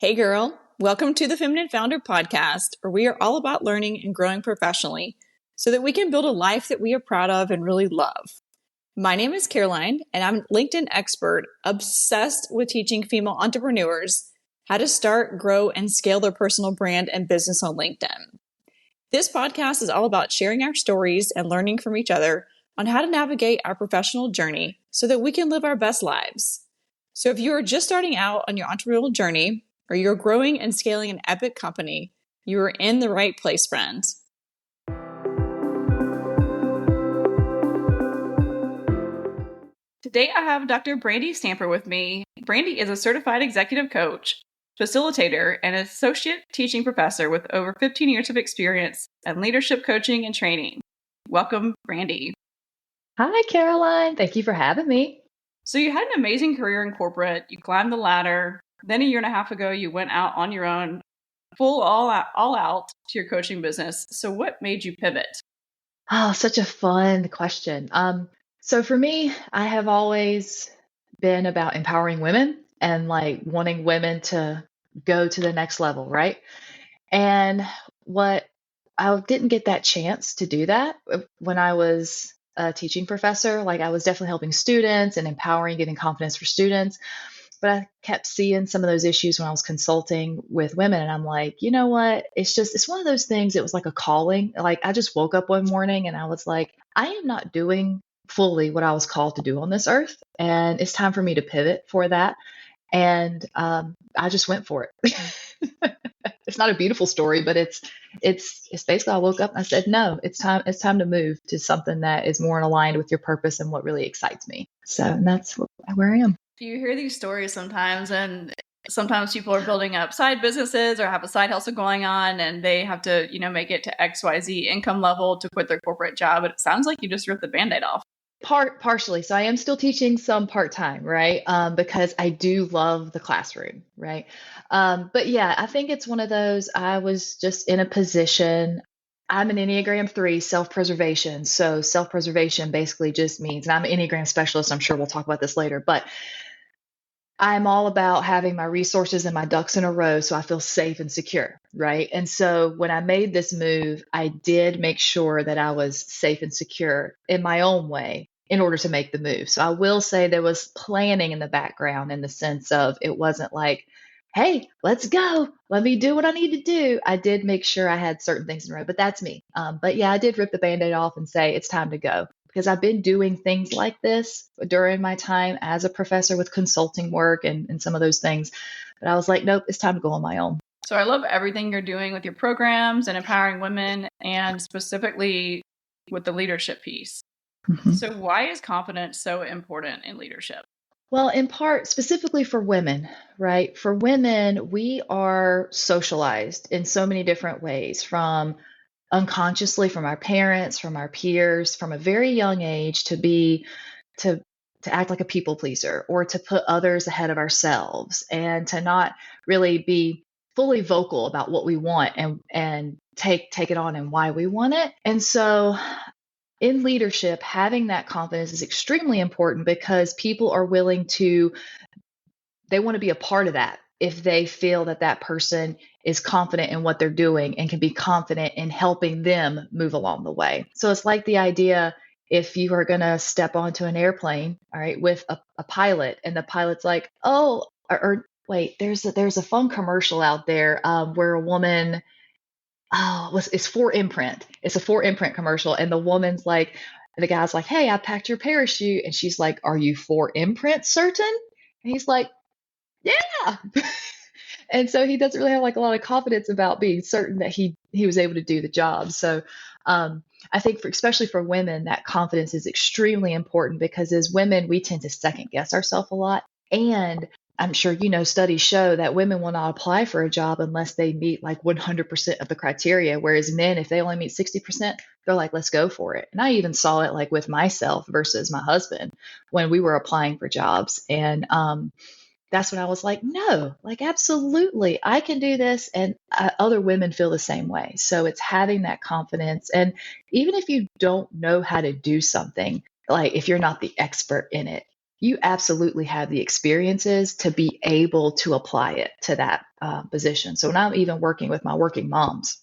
Hey girl, welcome to the Feminine Founder Podcast, where we are all about learning and growing professionally so that we can build a life that we are proud of and really love. My name is Caroline, and I'm a LinkedIn expert obsessed with teaching female entrepreneurs how to start, grow, and scale their personal brand and business on LinkedIn. This podcast is all about sharing our stories and learning from each other on how to navigate our professional journey so that we can live our best lives. So if you are just starting out on your entrepreneurial journey, or you're growing and scaling an epic company, you are in the right place, friends. Today, I have Dr. Brandy Stamper with me. Brandy is a certified executive coach, facilitator, and associate teaching professor with over 15 years of experience in leadership coaching and training. Welcome, Brandy. Hi, Caroline. Thank you for having me. So you had an amazing career in corporate. You climbed the ladder. Then a year and a half ago, you went out on your own, all out to your coaching business. So what made you pivot? Oh, such a fun question. So for me, I have always been about empowering women and like wanting women to go to the next level, right? And what I didn't get that chance to do that when I was a teaching professor. Like I was definitely helping students and empowering, giving confidence for students. But I kept seeing some of those issues when I was consulting with women. And I'm like, you know what? It's one of those things. It was like a calling. Like I just woke up one morning and I was like, I am not doing fully what I was called to do on this earth. And it's time for me to pivot for that. And I just went for it. It's not a beautiful story, but it's basically I woke up and I said, no, it's time to move to something that is more aligned with your purpose and what really excites me. So and that's where I am. You hear these stories sometimes, and sometimes people are building up side businesses or have a side hustle going on, and they have to, make it to XYZ income level to quit their corporate job. But it sounds like you just ripped the Band-Aid off. Partially. So I am still teaching some part-time, right? Because I do love the classroom, right? But yeah, I think it's one of those, I was just in a position. I'm an Enneagram 3 self-preservation. So self-preservation basically just means, and I'm an Enneagram specialist. I'm sure we'll talk about this later, but I'm all about having my resources and my ducks in a row so I feel safe and secure, right? And so when I made this move, I did make sure that I was safe and secure in my own way in order to make the move. So I will say there was planning in the background in the sense of it wasn't like, hey, let's go. Let me do what I need to do. I did make sure I had certain things in a row, but that's me. But yeah, I did rip the Band-Aid off and say it's time to go because I've been doing things like this during my time as a professor with consulting work and some of those things. But I was like, nope, it's time to go on my own. So I love everything you're doing with your programs and empowering women, and specifically with the leadership piece. Mm-hmm. So why is confidence so important in leadership? Well, in part, specifically for women, right? For women, we are socialized in so many different ways, from unconsciously from our parents, from our peers, from a very young age to act like a people pleaser or to put others ahead of ourselves and to not really be fully vocal about what we want and take it on and why we want it. And so in leadership, having that confidence is extremely important because people are willing to, they want to be a part of that if they feel that that person is confident in what they're doing and can be confident in helping them move along the way. So it's like the idea, if you are going to step onto an airplane, all right, with a pilot, and the pilot's like, oh, or wait, there's a fun commercial out there where a woman, it's for imprint. It's a for imprint commercial. And the woman's like, the guy's like, hey, I packed your parachute. And she's like, are you for imprint certain? And he's like, yeah. And so he doesn't really have like a lot of confidence about being certain that he was able to do the job. So I think especially for women, that confidence is extremely important because as women, we tend to second guess ourselves a lot. And I'm sure, studies show that women will not apply for a job unless they meet like 100% of the criteria. Whereas men, if they only meet 60%, they're like, let's go for it. And I even saw it like with myself versus my husband when we were applying for jobs. And that's when I was like, no, like, absolutely, I can do this. And other women feel the same way. So it's having that confidence. And even if you don't know how to do something, like if you're not the expert in it, you absolutely have the experiences to be able to apply it to that position. So when I'm even working with my working moms,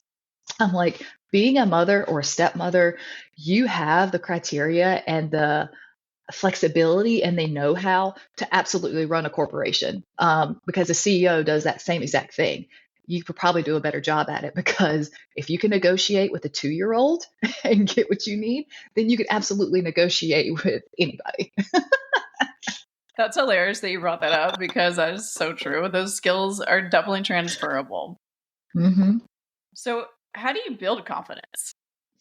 I'm like, being a mother or a stepmother, you have the criteria and the flexibility and they know how to absolutely run a corporation, because a CEO does that same exact thing. You could probably do a better job at it, because if you can negotiate with a 2-year-old and get what you need, then you could absolutely negotiate with anybody. That's hilarious that you brought that up, because that is so true. Those skills are definitely transferable. Mm-hmm. So, how do you build confidence?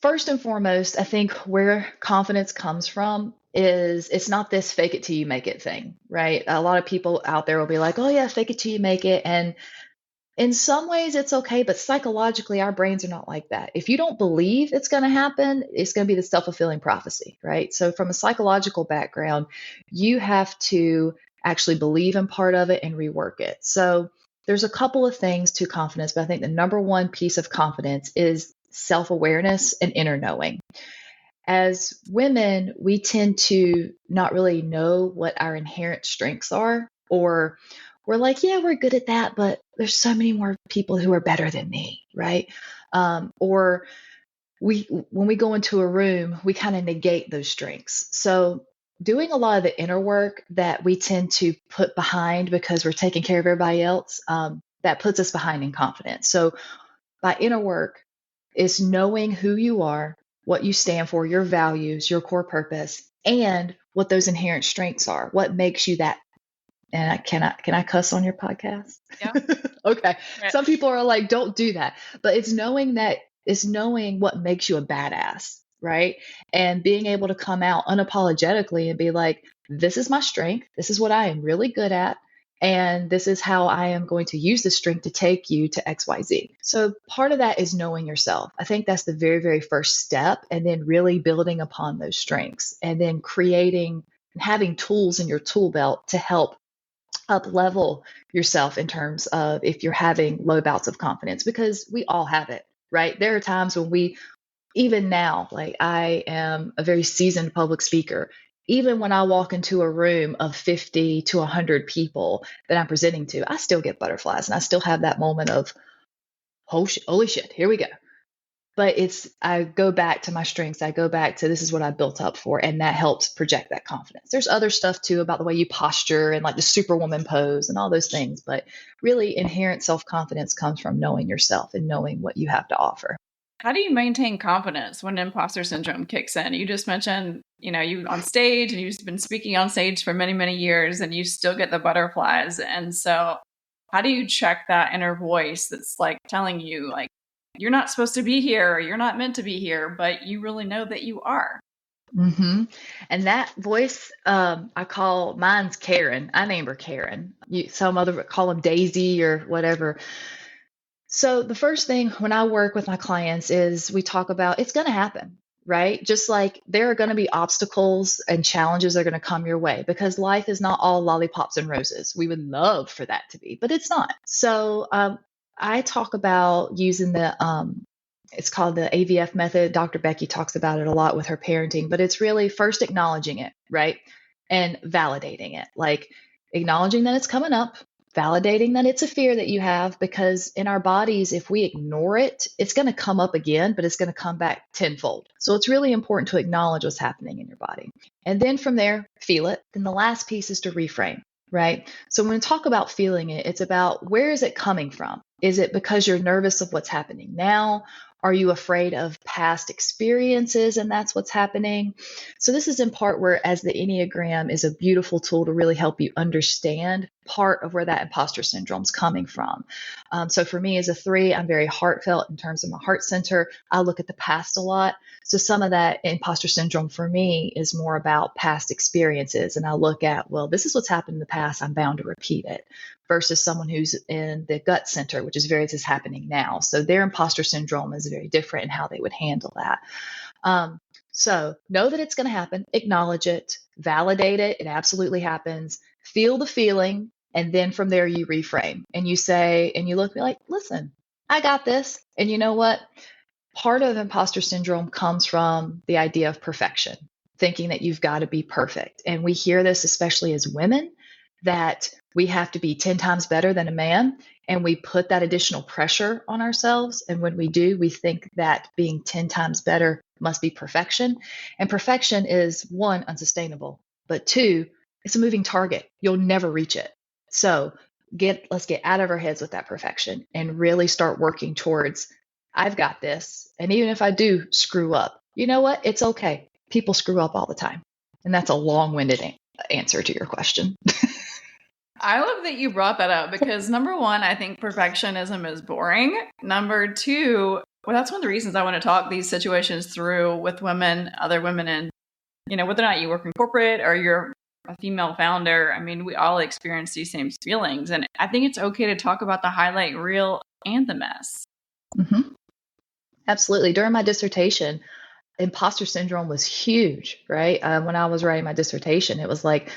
First and foremost, I think where confidence comes from is it's not this fake it till you make it thing, right? A lot of people out there will be like, oh, yeah, fake it till you make it. And in some ways, it's okay, but psychologically, our brains are not like that. If you don't believe it's going to happen, it's going to be the self-fulfilling prophecy, right? So, from a psychological background, you have to actually believe in part of it and rework it. So, there's a couple of things to confidence, but I think the number one piece of confidence is self-awareness and inner knowing. As women, we tend to not really know what our inherent strengths are, or we're like, yeah, we're good at that, but there's so many more people who are better than me, right? Or when we go into a room, we kind of negate those strengths. So, doing a lot of the inner work that we tend to put behind because we're taking care of everybody else, that puts us behind in confidence. So, by inner work is knowing who you are, what you stand for, your values, your core purpose, and what those inherent strengths are. What makes you that? And can I cuss on your podcast? Yeah. Okay. Right. Some people are like, don't do that. But it's knowing what makes you a badass, right? And being able to come out unapologetically and be like, this is my strength. This is what I am really good at. And this is how I am going to use this strength to take you to XYZ. So part of that is knowing yourself. I think that's the very, very first step. And then really building upon those strengths and then creating and having tools in your tool belt to help up level yourself in terms of if you're having low bouts of confidence, because we all have it, right? There are times when even now, like I am a very seasoned public speaker. Even when I walk into a room of 50 to 100 people that I'm presenting to, I still get butterflies and I still have that moment of, oh, holy shit, here we go. But I go back to my strengths. I go back to this is what I built up for, and that helps project that confidence. There's other stuff too about the way you posture and like the superwoman pose and all those things, but really inherent self-confidence comes from knowing yourself and knowing what you have to offer. How do you maintain confidence when imposter syndrome kicks in? You just mentioned, you on stage, and you've been speaking on stage for many, many years, and you still get the butterflies. And so how do you check that inner voice that's like telling you like, you're not supposed to be here, or you're not meant to be here, but you really know that you are? Mm-hmm. And that voice, I call mine's Karen. I name her Karen. Some other call them Daisy or whatever. So the first thing when I work with my clients is we talk about it's going to happen, right? Just like there are going to be obstacles and challenges that are going to come your way, because life is not all lollipops and roses. We would love for that to be, but it's not. So I talk about using it's called the AVF method. Dr. Becky talks about it a lot with her parenting, but it's really first acknowledging it, right? And validating it, like acknowledging that it's coming up, validating that it's a fear that you have, because in our bodies, if we ignore it, it's going to come up again, but it's going to come back tenfold. So it's really important to acknowledge what's happening in your body. And then from there, feel it. Then the last piece is to reframe, right? So when we talk about feeling it, it's about where is it coming from? Is it because you're nervous of what's happening now? Are you afraid of past experiences and that's what's happening? So this is in part where, as the Enneagram is a beautiful tool to really help you understand part of where that imposter syndrome is coming from. So for me as a 3, I'm very heartfelt in terms of my heart center. I look at the past a lot. So some of that imposter syndrome for me is more about past experiences. And I look at, well, this is what's happened in the past. I'm bound to repeat it, versus someone who's in the gut center, which is this is happening now. So their imposter syndrome is very different in how they would handle that. So know that it's going to happen, acknowledge it, validate it. It absolutely happens. Feel the feeling. And then from there, you reframe and you say, and you look like, listen, I got this. And you know what? Part of imposter syndrome comes from the idea of perfection, thinking that you've got to be perfect. And we hear this, especially as women, that we have to be 10 times better than a man. And we put that additional pressure on ourselves. And when we do, we think that being 10 times better must be perfection. And perfection is one, unsustainable, but two, it's a moving target. You'll never reach it. So let's get out of our heads with that perfection and really start working towards, I've got this. And even if I do screw up, you know what? It's okay. People screw up all the time. And that's a long-winded answer to your question. I love that you brought that up because number one, I think perfectionism is boring. Number two, well, that's one of the reasons I want to talk these situations through with women, other women, and whether or not you work in corporate or you're a female founder. I mean, we all experience these same feelings, and I think it's okay to talk about the highlight reel and the mess. Mm-hmm. Absolutely. During my dissertation, imposter syndrome was huge, right? When I was writing my dissertation, it was like,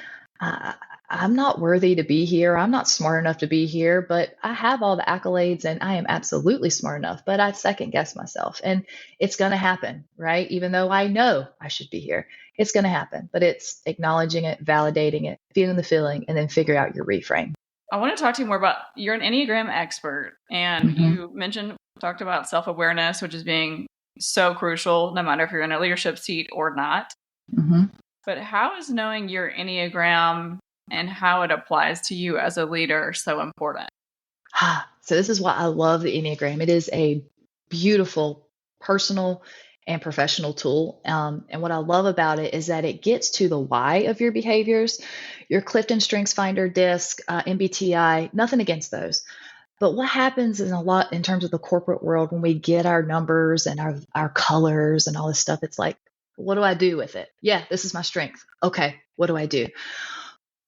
I'm not worthy to be here. I'm not smart enough to be here, but I have all the accolades and I am absolutely smart enough, but I second guess myself and it's going to happen, right? Even though I know I should be here, it's going to happen, but it's acknowledging it, validating it, feeling the feeling, and then figure out your reframe. I want to talk to you more about, you're an Enneagram expert and you talked about self-awareness, which is being so crucial, no matter if you're in a leadership seat or not. But how is knowing your Enneagram and how it applies to you as a leader so important? So this is why I love the Enneagram. It is a beautiful personal and professional tool. And what I love about it is that it gets to the why of your behaviors. Your Clifton Strengths Finder disc, MBTI, nothing against those. But what happens in a lot in terms of the corporate world when we get our numbers and our colors and all this stuff, it's like, what do I do with it? Yeah, this is my strength. Okay, what do I do?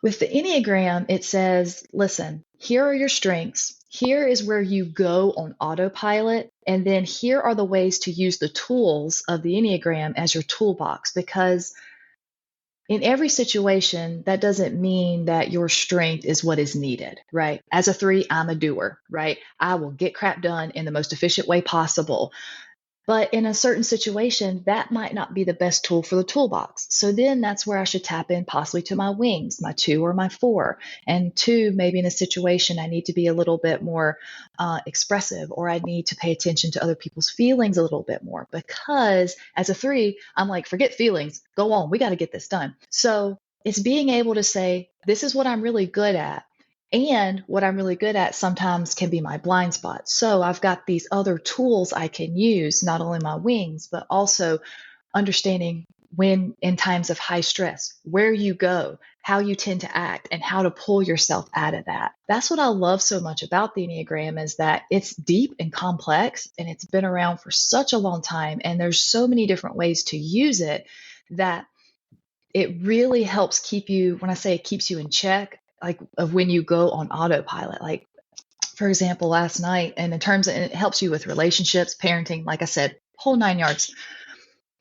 With the Enneagram, it says, listen, here are your strengths. Here is where you go on autopilot. And then here are the ways to use the tools of the Enneagram as your toolbox. Because in every situation, that doesn't mean that your strength is what is needed, right? As a 3, I'm a doer, right? I will get crap done in the most efficient way possible. But in a certain situation, that might not be the best tool for the toolbox. So then that's where I should tap in possibly to my wings, my 2 or my 4. And 2, maybe in a situation, I need to be a little bit more expressive, or I need to pay attention to other people's feelings a little bit more. Because as a 3, I'm like, forget feelings, go on, we got to get this done. So it's being able to say, this is what I'm really good at. And what I'm really good at sometimes can be my blind spot. So I've got these other tools I can use, not only my wings, but also understanding when in times of high stress, where you go, how you tend to act, and how to pull yourself out of that. That's what I love so much about the Enneagram, is that it's deep and complex, and it's been around for such a long time. And there's so many different ways to use it that it really helps keep you, when I say it keeps you in check, like of when you go on autopilot. Like, for example, last night, and in terms of, and it helps you with relationships, parenting, like I said, whole 9 yards.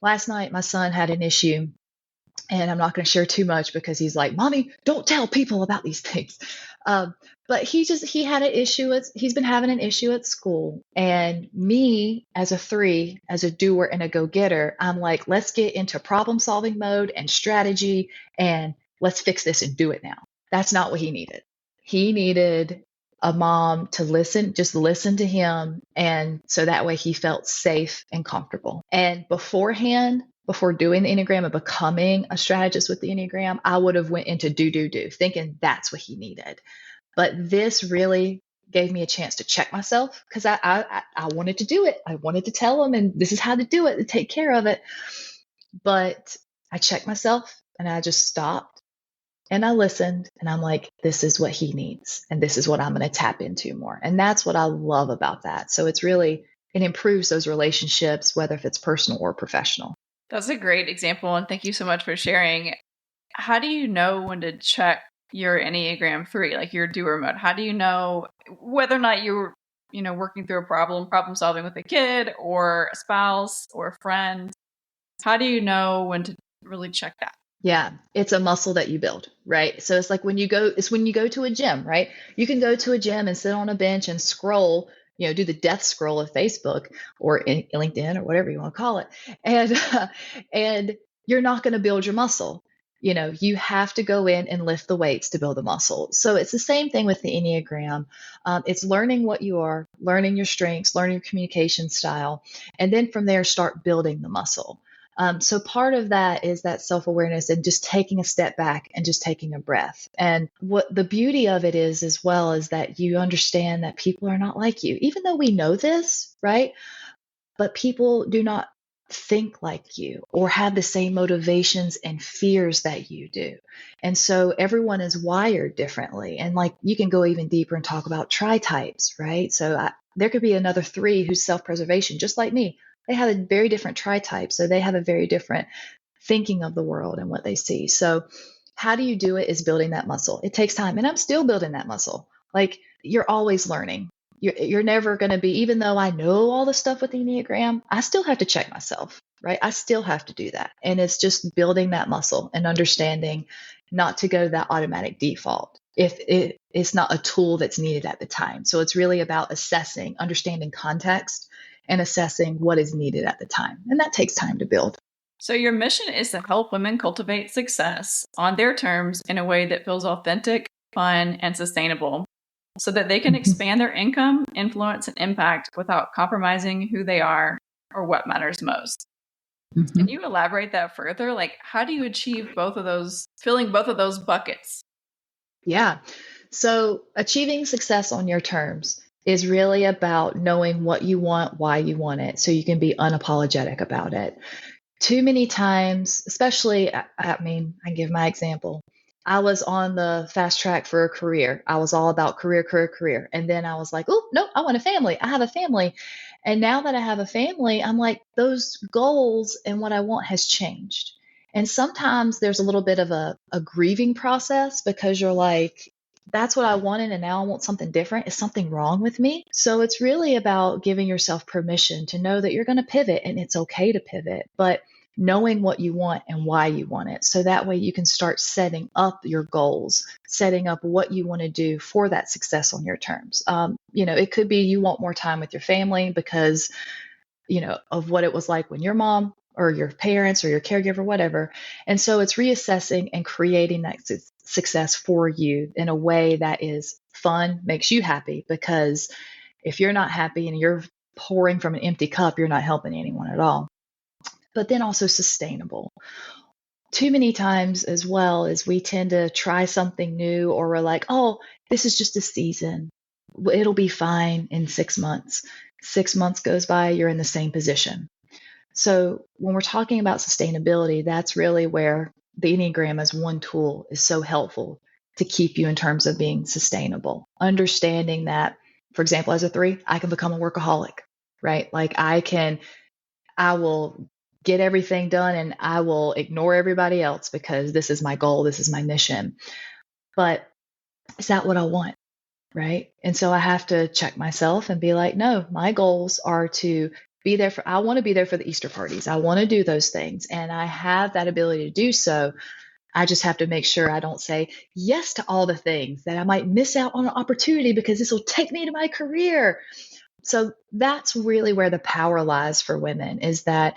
Last night, my son had an issue, and I'm not going to share too much because he's like, Mommy, don't tell people about these things. But he had an issue. He's been having an issue at school. And me as a 3, as a doer and a go-getter, I'm like, let's get into problem solving mode and strategy, and let's fix this and do it now. That's not what he needed. He needed a mom to listen, just listen to him. And so that way he felt safe and comfortable. And beforehand, before doing the Enneagram and becoming a strategist with the Enneagram, I would have went into do, thinking that's what he needed. But this really gave me a chance to check myself, because I wanted to do it. I wanted to tell him, and this is how to do it, to take care of it. But I checked myself and I just stopped. And I listened, and I'm like, this is what he needs. And this is what I'm going to tap into more. And that's what I love about that. So it's really, it improves those relationships, whether if it's personal or professional. That's a great example. And thank you so much for sharing. How do you know when to check your Enneagram 3, like your doer mode? How do you know whether or not you're, working through a problem solving with a kid or a spouse or a friend? How do you know when to really check that? Yeah, it's a muscle that you build, right? So it's like when you go to a gym, right? You can go to a gym and sit on a bench and scroll, do the death scroll of Facebook or in LinkedIn or whatever you want to call it. And you're not going to build your muscle. You have to go in and lift the weights to build the muscle. So it's the same thing with the Enneagram. It's learning what you are, learning your strengths, learning your communication style, and then from there, start building the muscle. So part of that is that self-awareness and just taking a step back and just taking a breath. And what the beauty of it is as well is that you understand that people are not like you, even though we know this, right? But people do not think like you or have the same motivations and fears that you do. And so everyone is wired differently. And like you can go even deeper and talk about tri-types, right? So there could be another three who's self-preservation, just like me. They have a very different tri-type. So they have a very different thinking of the world and what they see. So how do you do it is building that muscle. It takes time. And I'm still building that muscle. Like you're always learning. You're never going to be, even though I know all the stuff with the Enneagram, I still have to check myself, right? I still have to do that. And it's just building that muscle and understanding not to go to that automatic default if it's not a tool that's needed at the time. So it's really about assessing, understanding context and assessing what is needed at the time. And that takes time to build. So your mission is to help women cultivate success on their terms in a way that feels authentic, fun, and sustainable, so that they can expand their income, influence, and impact without compromising who they are or what matters most. Can you elaborate that further? Like, how do you achieve both of those, filling both of those buckets? Yeah. So achieving success on your terms is really about knowing what you want, why you want it, so you can be unapologetic about it. Too many times, especially, I give my example. I was on the fast track for a career. I was all about career, career, career. And then I was like, oh, no, I want a family. I have a family. And now that I have a family, I'm like, those goals and what I want has changed. And sometimes there's a little bit of a grieving process because you're like, that's what I wanted. And now I want something different. Is something wrong with me? So it's really about giving yourself permission to know that you're going to pivot and it's okay to pivot. But knowing what you want and why you want it. So that way you can start setting up your goals, setting up what you want to do for that success on your terms. It could be you want more time with your family because, of what it was like when your mom or your parents or your caregiver, whatever. And so it's reassessing and creating that success for you in a way that is fun, makes you happy, because if you're not happy and you're pouring from an empty cup, you're not helping anyone at all. But then also sustainable. Too many times as well as we tend to try something new or we're like, oh, this is just a season. It'll be fine in 6 months. 6 months goes by, you're in the same position. So when we're talking about sustainability, that's really where the Enneagram as one tool is so helpful to keep you in terms of being sustainable. Understanding that, for example, as a 3, I can become a workaholic, right? Like I will get everything done and I will ignore everybody else because this is my goal, this is my mission. But is that what I want? Right. And so I have to check myself and be like, no, my goals are to be there I want to be there for the Easter parties. I want to do those things. And I have that ability to do so. I just have to make sure I don't say yes to all the things that I might miss out on an opportunity because this will take me to my career. So that's really where the power lies for women, is that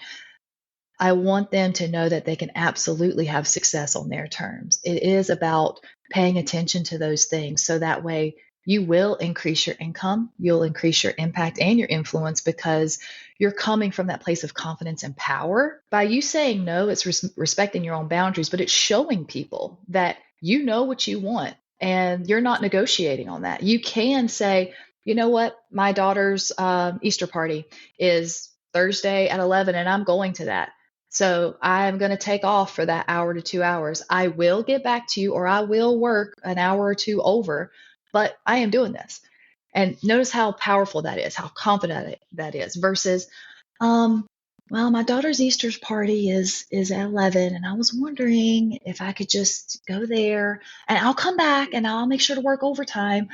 I want them to know that they can absolutely have success on their terms. It is about paying attention to those things so that way you will increase your income, you'll increase your impact and your influence because you're coming from that place of confidence and power. By you saying no, it's respecting your own boundaries, but it's showing people that you know what you want and you're not negotiating on that. You can say, you know what, my daughter's Easter party is Thursday at 11 and I'm going to that. So I'm going to take off for that hour to 2 hours. I will get back to you or I will work an hour or two over, but I am doing this. And notice how powerful that is, how confident that is versus, well, my daughter's Easter's party is at 11 and I was wondering if I could just go there and I'll come back and I'll make sure to work overtime,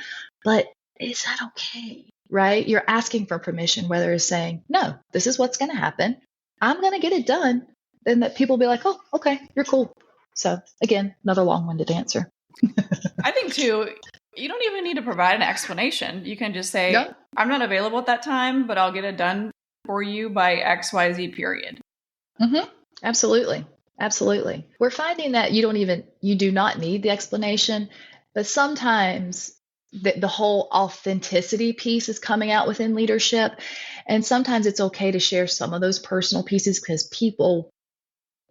but is that okay? Right? You're asking for permission, whether it's saying, no, this is what's going to happen. I'm going to get it done. Then that people will be like, oh, okay, you're cool. So again, another long-winded answer. I think too, you don't even need to provide an explanation. You can just say, No. I'm not available at that time, but I'll get it done for you by XYZ period. Mm-hmm. Absolutely. Absolutely. We're finding that you do not need the explanation, but sometimes the whole authenticity piece is coming out within leadership. And sometimes it's okay to share some of those personal pieces because people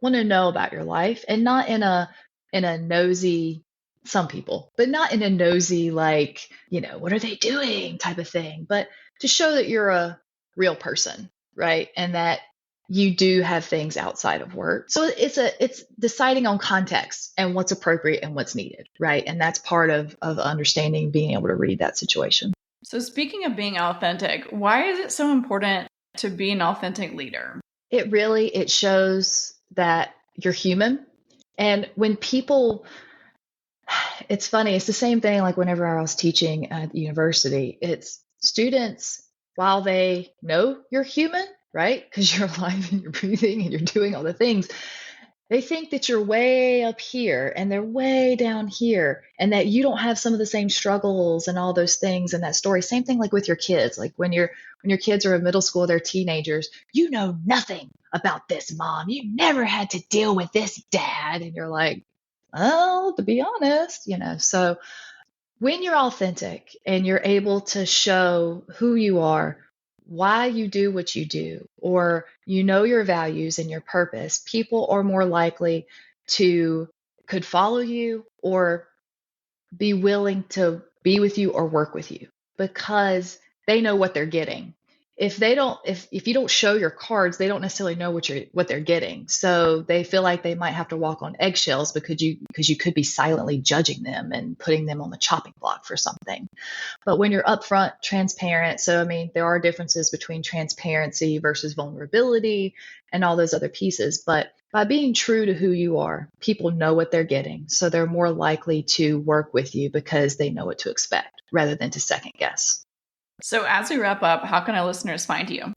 want to know about your life, and not in a nosy, some people, but not in a nosy, like, what are they doing type of thing, but to show that you're a real person, right? And that you do have things outside of work. So it's deciding on context and what's appropriate and what's needed, right? And that's part of understanding, being able to read that situation. So speaking of being authentic, why is it so important to be an authentic leader? It shows that you're human. And when people, it's funny, it's the same thing like whenever I was teaching at the university. It's students, while they know you're human, right? Because you're alive and you're breathing and you're doing all the things, they think that you're way up here and they're way down here, and that you don't have some of the same struggles and all those things in that story. Same thing like with your kids. Like when your kids are in middle school, they're teenagers, you know nothing about this, mom. You never had to deal with this, dad. And you're like, well, to be honest, so when you're authentic and you're able to show who you are, why you do what you do, or your values and your purpose, people are more likely to could follow you or be willing to be with you or work with you because they know what they're getting. If you don't show your cards, they don't necessarily know what they're getting. So they feel like they might have to walk on eggshells because you could be silently judging them and putting them on the chopping block for something. But when you're upfront, transparent, so I mean, there are differences between transparency versus vulnerability and all those other pieces. But by being true to who you are, people know what they're getting. So they're more likely to work with you because they know what to expect rather than to second guess. So as we wrap up, how can our listeners find you?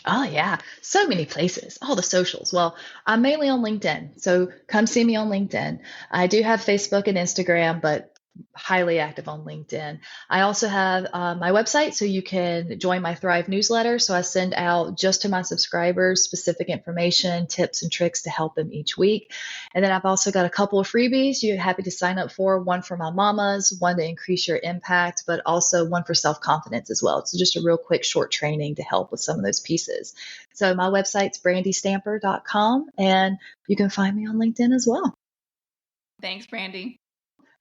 Oh, yeah. So many places, all the socials. Well, I'm mainly on LinkedIn. So come see me on LinkedIn. I do have Facebook and Instagram, but highly active on LinkedIn. I also have my website, so you can join my Thrive newsletter. So I send out just to my subscribers specific information, tips, and tricks to help them each week. And then I've also got a couple of freebies you're happy to sign up for, one for my mamas, one to increase your impact, but also one for self-confidence as well. So just a real quick short training to help with some of those pieces. So my website's brandystamper.com, and you can find me on LinkedIn as well. Thanks, Brandy.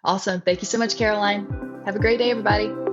Awesome. Thank you so much, Caroline. Have a great day, everybody.